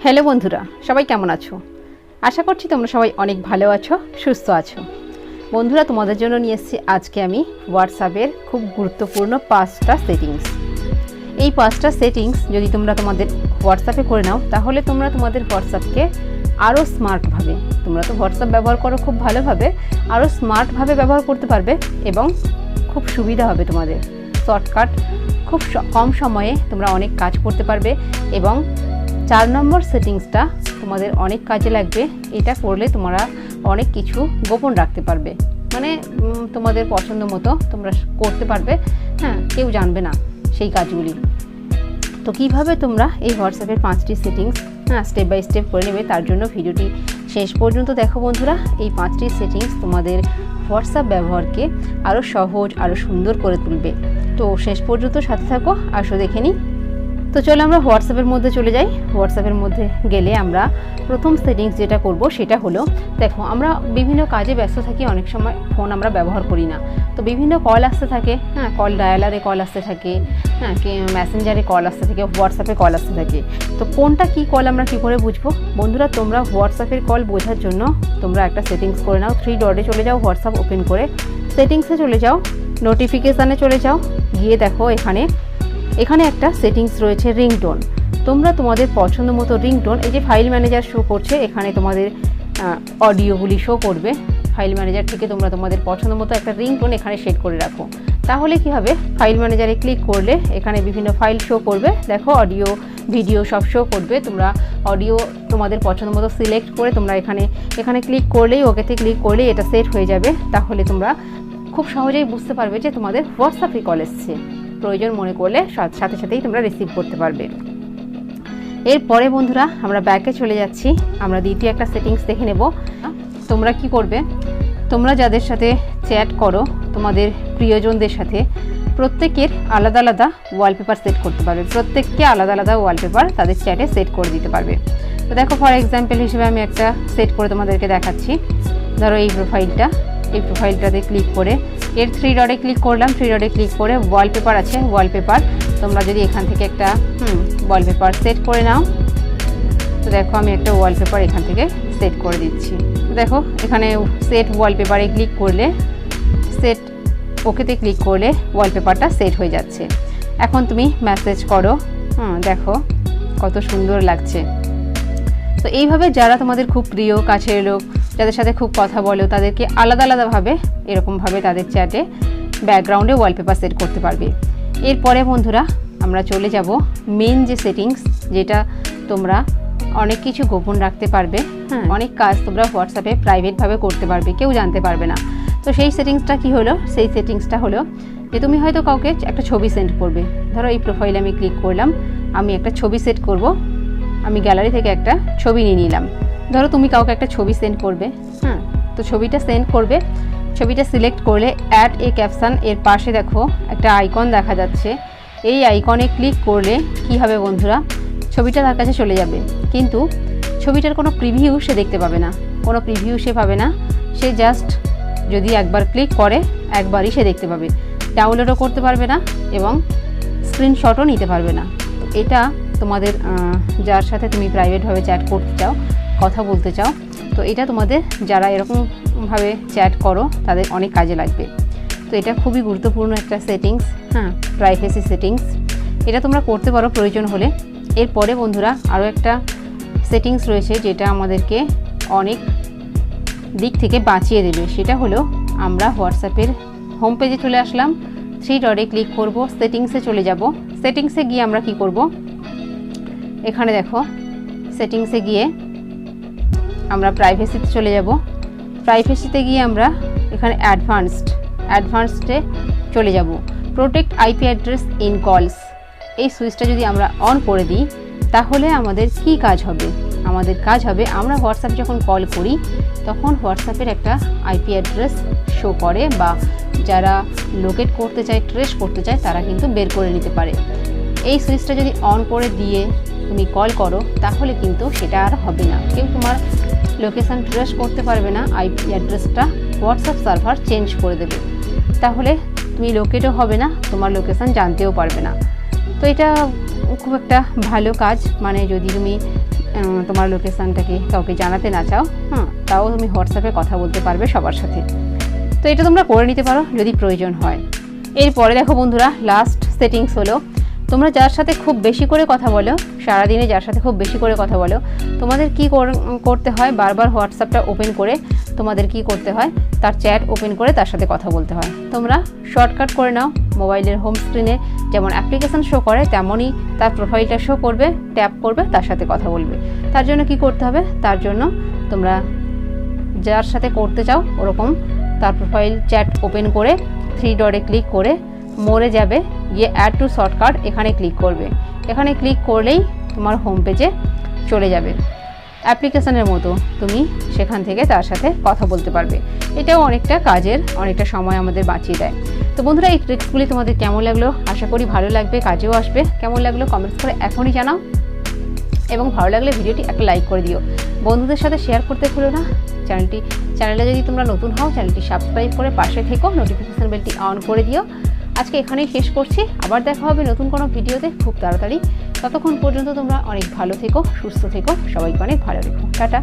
Hello বন্ধুরা, সবাই কেমন আছো? আশা করছি তোমরা সবাই অনেক ভালো আছো, সুস্থ আছো। বন্ধুরা, তোমাদের জন্য নিয়ে এসেছি আজকে আমি হোয়াটসঅ্যাপের খুব গুরুত্বপূর্ণ 5টা সেটিংস। এই 5টা সেটিংস যদি তোমরা তোমাদের হোয়াটসঅ্যাপে করে নাও, তাহলে তোমরা তোমাদের হোয়াটসঅ্যাপকে আরও স্মার্টভাবে, তোমরা তো হোয়াটসঅ্যাপ ব্যবহার করো খুব ভালোভাবে, আরও স্মার্টভাবে ব্যবহার করতে পারবে এবং খুব সুবিধা হবে তোমাদের। শর্টকাট, খুব কম সময়ে তোমরা অনেক কাজ করতে পারবে এবং 4 নম্বর সেটিংসটা তোমাদের অনেক কাজে লাগবে। এটা করলে তোমরা অনেক কিছু গোপন রাখতে পারবে, মানে তোমাদের পছন্দ মতো তোমরা করতে পারবে, হ্যাঁ, কেউ জানবে না সেই কাজগুলি। তো কিভাবে তোমরা এই হোয়াটসঅ্যাপের 5টি সেটিংস স্টেপ বাই স্টেপ করে নেবে, তার জন্য ভিডিওটি শেষ পর্যন্ত দেখো বন্ধুরা। এই 5টি সেটিংস তোমাদের হোয়াটসঅ্যাপ ব্যবহারকে আরও সহজ, আরও সুন্দর করে তুলবে। তো শেষ পর্যন্ত সাথে থাকো, আসো দেখে নিই। তো চলো আমরা হোয়াটসঅ্যাপের মধ্যে চলে যাই। হোয়াটসঅ্যাপের মধ্যে গেলে আমরা প্রথম সেটিংস যেটা করব সেটা হলো, দেখো আমরা বিভিন্ন কাজে ব্যস্ত থাকি, অনেক সময় ফোন আমরা ব্যবহার করি না, তো বিভিন্ন কল আসতে থাকে, হ্যাঁ, কল ডায়ালারে কল আসতে থাকে, হ্যাঁ, মেসেঞ্জারে কল আসতে থাকে, হোয়াটসঅ্যাপে কল আসতে থাকে। তো কোনটা কি কল আমরা কী করে বুঝবো? বন্ধুরা, তোমরা হোয়াটসঅ্যাপের কল বোঝার জন্য তোমরা একটা সেটিংস করে নাও। 3 ডটে চলে যাও, হোয়াটসঅ্যাপ ওপেন করে সেটিংসে চলে যাও, নোটিফিকেশানে চলে যাও, গিয়ে দেখো এখানে একটা সেটিংস রয়েছে রিংটোন। তোমরা তোমাদের পছন্দ মতো রিংটোন, এই যে ফাইল ম্যানেজার শো করছে, এখানে তোমাদের অডিওগুলি শো করবে। ফাইল ম্যানেজার থেকে তোমরা তোমাদের পছন্দ মতো একটা রিংটোন এখানে সেট করে রাখো। তাহলে কি হবে, ফাইল ম্যানেজারে ক্লিক করলে এখানে বিভিন্ন ফাইল শো করবে, দেখো অডিও, ভিডিও সব শো করবে। তোমরা অডিও তোমাদের পছন্দ মতো সিলেক্ট করে তোমরা এখানে ক্লিক করলেই, ওকেতে ক্লিক করলেই এটা সেট হয়ে যাবে। তাহলে তোমরা খুব সহজেই বুঝতে পারবে যে তোমাদের হোয়াটসঅ্যাপে কল এসছে। প্রয়োজন মনে করলে সাথে সাথেই তোমরা রিসিভ করতে পারবে। এরপরে বন্ধুরা আমরা ব্যাকে চলে যাচ্ছি, আমরা দ্বিতীয় একটা সেটিংস দেখে নেব। তোমরা কি করবে, তোমরা যাদের সাথে চ্যাট করো, তোমাদের প্রিয়জনদের সাথে, প্রত্যেকের আলাদা আলাদা ওয়ালপেপার সেট করতে পারবে। প্রত্যেককে আলাদা আলাদা ওয়ালপেপার তাদের চ্যাটে সেট করে দিতে পারবে। তো দেখো, ফর এক্সাম্পল হিসেবে আমি একটা সেট করে তোমাদেরকে দেখাচ্ছি। ধরো এই প্রোফাইলটাতে ক্লিক করে এর 3 ডটে ক্লিক করলাম, 3 ডটে ক্লিক করে ওয়ালপেপার আছে, ওয়ালপেপার তোমরা যদি এখান থেকে একটা ওয়ালপেপার সেট করে নাও, তো দেখো আমি একটা ওয়ালপেপার এখান থেকে সেট করে দিচ্ছি। তো দেখো এখানে সেট ওয়ালপেপারে ক্লিক করলে, সেট ওকেতে ক্লিক করলে ওয়ালপেপারটা সেট হয়ে যাচ্ছে। এখন তুমি মেসেজ করো, দেখো কত সুন্দর লাগছে। তো এইভাবে যারা তোমাদের খুব প্রিয় কাছের লোক, যাদের সাথে খুব কথা বলো, তাদেরকে আলাদা আলাদাভাবে এরকমভাবে তাদের চ্যাটে ব্যাকগ্রাউন্ডে ওয়ালপেপার সেট করতে পারবে। এরপরে বন্ধুরা আমরা চলে যাব মেন যে সেটিংস, যেটা তোমরা অনেক কিছু গোপন রাখতে পারবে, হ্যাঁ, অনেক কাজ তোমরা হোয়াটসঅ্যাপে প্রাইভেটভাবে করতে পারবে, কেউ জানতে পারবে না। তো সেই সেটিংসটা কি হলো? সেই সেটিংসটা হলো যে তুমি হয়তো কাউকে একটা ছবি সেন্ড করবে। ধরো এই প্রোফাইলে আমি ক্লিক করলাম, আমি একটা ছবি সেট করব। আমি গ্যালারি থেকে একটা ছবি নিয়ে নিলাম। ধরো তুমি কাউকে একটা ছবি সেন্ড করবে, হ্যাঁ, তো ছবিটা সেন্ড করবে, ছবিটা সিলেক্ট করলে অ্যাড এ ক্যাপশন, এর পাশে দেখো একটা আইকন দেখা যাচ্ছে। এই আইকনে ক্লিক করলে কি হবে বন্ধুরা, ছবিটা তার কাছে চলে যাবে, কিন্তু ছবিটার কোনো প্রিভিউ সে দেখতে পাবে না, কোনো প্রিভিউ সে পাবে না। সে জাস্ট যদি একবার ক্লিক করে, একবারই সে দেখতে পাবে, ডাউনলোডও করতে পারবে না এবং স্ক্রিনশটও নিতে পারবে না। এটা তোমাদের যার সাথে তুমি প্রাইভেটভাবে চ্যাট করতে চাও, কথা বলতে চাও, তো এটা তোমাদের যারা এরকমভাবে চ্যাট করো তাদের অনেক কাজে লাগবে। তো এটা খুবই গুরুত্বপূর্ণ একটা সেটিংস, হ্যাঁ, প্রাইভেসি সেটিংস। এটা তোমরা করতে পারো প্রয়োজন হলে। এরপরে বন্ধুরা আরও একটা সেটিংস রয়েছে যেটা আমাদেরকে অনেক দিক থেকে বাঁচিয়ে দেবে। সেটা হলো, আমরা হোয়াটসঅ্যাপের হোম পেজে চলে আসলাম, 3 ডটে ক্লিক করব, সেটিংসে চলে যাব। সেটিংসে গিয়ে আমরা কি করব, এখানে দেখো সেটিংসে গিয়ে আমরা প্রাইভেসিতে চলে যাব। প্রাইভেসিতে গিয়ে আমরা এখানে অ্যাডভান্সডে চলে যাব। প্রোটেক্ট আইপি অ্যাড্রেস ইন কলস, এই সুইচটা যদি আমরা অন করে দিই, তাহলে আমাদের কি কাজ হবে? আমাদের কাজ হবে, আমরা হোয়াটসঅ্যাপ যখন কল করি তখন হোয়াটসঅ্যাপের একটা আইপি অ্যাড্রেস শো করে, বা যারা লোকেট করতে চায়, ট্রেস করতে চায়, তারা কিন্তু বের করে নিতে পারে। এই সুইচটা যদি অন করে দিয়ে তুমি কল করো, তাহলে কিন্তু সেটা আর হবে না, কেউ তোমার লোকেশান ট্রেস করতে পারবে না। আইপি অ্যাড্রেসটা হোয়াটসঅ্যাপ সার্ভার চেঞ্জ করে দেবে, তাহলে তুমি লোকেটও হবে না, তোমার লোকেশান জানতেও পারবে না। তো এটা খুব একটা ভালো কাজ, মানে যদি তুমি তোমার লোকেশানটাকে কাউকে জানাতে না চাও, তাও তুমি হোয়াটসঅ্যাপে কথা বলতে পারবে সবার সাথে। তো এটা তোমরা করে নিতে পারো যদি প্রয়োজন হয়। এরপরে দেখো বন্ধুরা, লাস্ট সেটিংস হলো তোমরা যার সাথে খুব বেশি করে কথা বলো, সারাদিনে যার সাথে খুব বেশি করে কথা বলো, তোমাদের কি করতে হয়, বারবার হোয়াটসঅ্যাপটা ওপেন করে তোমাদের কি করতে হয়, তার চ্যাট ওপেন করে তার সাথে কথা বলতে হয়। তোমরা শর্টকাট করে নাও, মোবাইলের হোম স্ক্রিনে যেমন অ্যাপ্লিকেশান শো করে তেমনই তার প্রোফাইলটা শো করবে, ট্যাপ করবে, তার সাথে কথা বলবে। তার জন্য কি করতে হবে, তার জন্য তোমরা যার সাথে করতে চাও ওরকম তার প্রোফাইল চ্যাট ওপেন করে 3 ডটে ক্লিক করে মোরে যাবে, গিয়ে অ্যাড টু শর্টকাট এখানে ক্লিক করবে। এখানে ক্লিক করলেই তোমার হোম পেজে চলে যাবে। অ্যাপ্লিকেশানের মতো তুমি সেখান থেকে তার সাথে কথা বলতে পারবে। এটাও অনেকটা কাজের, অনেকটা সময় আমাদের বাঁচিয়ে দেয়। তো বন্ধুরা, এই ট্রিক্সগুলি তোমাদের কেমন লাগলো, আশা করি ভালো লাগবে, কাজেও আসবে। কেমন লাগলো কমেন্টস করে এখনই জানাও, এবং ভালো লাগলে ভিডিওটি একটা লাইক করে দিও, বন্ধুদের সাথে শেয়ার করতে ভুলো না। চ্যানেলে যদি তোমরা নতুন হও, চ্যানেলটি সাবস্ক্রাইব করে পাশে থেকো, নোটিফিকেশান বেলটি অন করে দিও। আজকে এখানেই শেষ করছি, আবার দেখা হবে নতুন কোনো ভিডিওতে খুব তাড়াতাড়ি। ততক্ষণ পর্যন্ত তোমরা অনেক ভালো থেকো, সুস্থ থেকো, সবাইকে অনেক ভালো রেখো। টাটা।